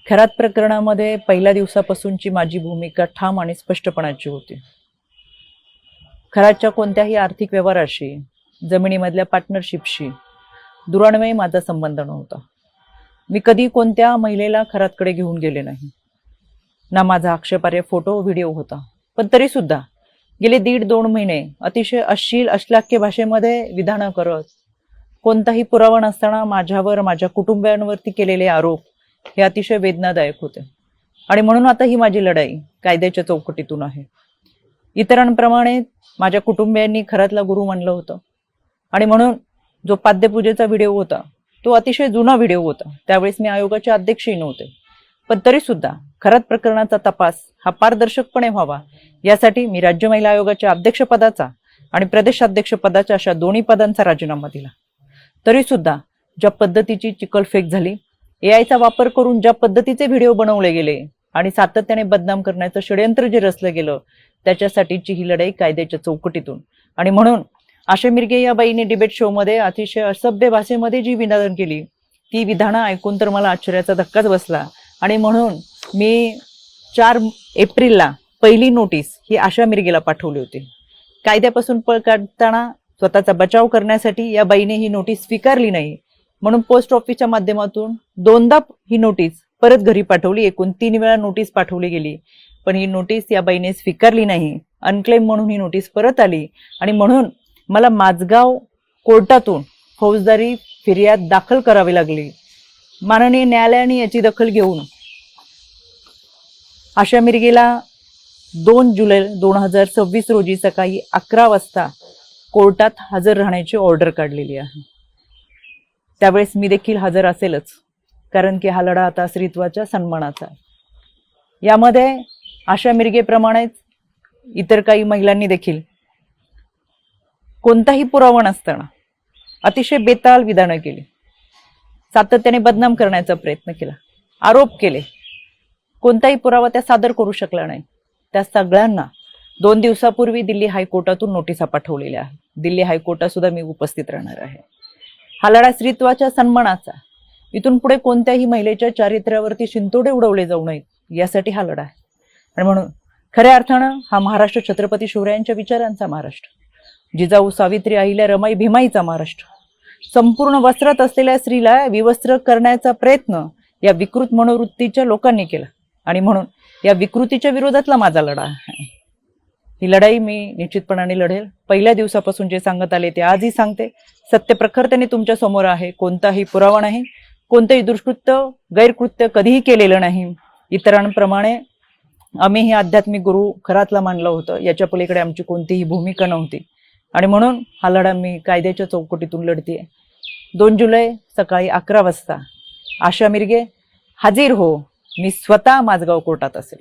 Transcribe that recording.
खरात प्रकरणामध्ये पहिल्या दिवसापासूनची माझी भूमिका ठाम आणि स्पष्टपणाची होती. खरातच्या कोणत्याही आर्थिक व्यवहाराशी, जमिनीमधल्या पार्टनरशिपशी दुरान्वये माझा संबंध नव्हता. मी कधी कोणत्या महिलेला खरातकडे घेऊन गेले नाही. ना माझा आक्षेपार्ह फोटो व्हिडिओ होता. पण तरी सुद्धा गेले 1.5-2 महिने अतिशय अश्लील अश्लाघ्य भाषेमध्ये विधानं करत, कोणताही पुरावा नसताना माझ्यावर माझ्या कुटुंबियांवरती केलेले आरोप हे अतिशय वेदनादायक होते. आणि म्हणून आता ही माझी लढाई कायद्याच्या चौकटीतून आहे. इतरांप्रमाणे माझ्या कुटुंबियांनी खरातला गुरु मानलं होतं आणि म्हणून जो पाद्यपूजेचा व्हिडिओ होता तो अतिशय जुना व्हिडिओ होता. त्यावेळेस मी आयोगाचे अध्यक्षही नव्हते. पण तरी सुद्धा खरात प्रकरणाचा तपास हा पारदर्शकपणे व्हावा यासाठी मी राज्य महिला आयोगाच्या अध्यक्षपदाचा आणि प्रदेशाध्यक्षपदाच्या अशा दोन्ही पदांचा राजीनामा दिला. तरी सुद्धा ज्या पद्धतीची चिखलफेक झाली, एआयचा वापर करून ज्या पद्धतीचे व्हिडिओ बनवले गेले आणि सातत्याने बदनाम करण्याचं षडयंत्र जे रचलं गेलं, त्याच्यासाठीची ही लढाई कायद्याच्या चौकटीतून. आणि म्हणून आशा मिरगे या बाईने डिबेट शोमध्ये अतिशय असभ्य भाषेमध्ये जी विधानं केली, ती विधानं ऐकून तर मला आश्चर्याचा धक्काच बसला. आणि म्हणून मी 4 एप्रिलला पहिली नोटीस ही आशा मिरगेला पाठवली होती. कायद्यापासून पळ काढताना स्वतःचा बचाव करण्यासाठी या बाईने ही नोटीस स्वीकारली नाही, म्हणून पोस्ट ऑफिसच्या माध्यमातून 2दा ही नोटीस परत घरी पाठवली. एकूण 3 वेळा नोटीस पाठवली गेली, पण ही नोटीस या बाईने स्वीकारली नाही. अनक्लेम म्हणून ही नोटीस परत आली आणि म्हणून मला माझगाव कोर्टातून फौजदारी फिर्याद दाखल करावी लागली. माननीय न्यायालयाने याची दखल घेऊन आशा मिरगेला 2 जुलै 2026 रोजी सकाळी 11 वाजता कोर्टात हजर राहण्याची ऑर्डर काढलेली आहे. त्यावेळेस मी देखील हजर असेलच, कारण की हा लढा आता स्त्रीत्वाच्या सन्मानाचा आहे. यामध्ये आशा मिरगेप्रमाणेच इतर काही महिलांनी देखील कोणताही पुरावा नसताना अतिशय बेताल विधानं केली, सातत्याने बदनाम करण्याचा प्रयत्न केला, आरोप केले. कोणताही पुरावा त्या सादर करू शकला नाही. त्या सगळ्यांना 2 दिवसापूर्वी दिल्ली हायकोर्टातून नोटिसा पाठवलेल्या आहेत. दिल्ली हायकोर्टात सुद्धा मी उपस्थित राहणार आहे. हा लढा स्त्रीत्वाच्या सन्मानाचा. इथून पुढे कोणत्याही महिलेच्या चारित्र्यावरती शिंतोडे उडवले जाऊ नयेत यासाठी हा लढा आहे. आणि म्हणून खऱ्या अर्थानं हा महाराष्ट्र छत्रपती शिवरायांच्या विचारांचा महाराष्ट्र, जिजाऊ सावित्री अहिल्या रमाई भीमाईचा महाराष्ट्र. संपूर्ण वस्त्रात असलेल्या स्त्रीला विवस्त्र करण्याचा प्रयत्न या विकृत मनोवृत्तीच्या लोकांनी केला आणि म्हणून या विकृतीच्या विरोधातला माझा लढा आहे. ही लढाई मी निश्चितपणाने लढेल. पहिल्या दिवसापासून जे सांगत आले ते आजही सांगते. सत्य प्रखरतेने तुमच्या समोर आहे. कोणताही पुरावा नाही, कोणतंही दुष्कृत्य गैरकृत्य कधीही केलेलं नाही. इतरांप्रमाणे आम्ही हे आध्यात्मिक गुरु खरातला मानलं होतं, याच्या पलीकडे आमची कोणतीही भूमिका नव्हती. आणि म्हणून हा लढा मी कायद्याच्या चौकटीतून लढतीये. 2 जुलै सकाळी 11 वाजता आशा मिरगे हाजीर हो. मी स्वतः माझगाव कोर्टात असेल.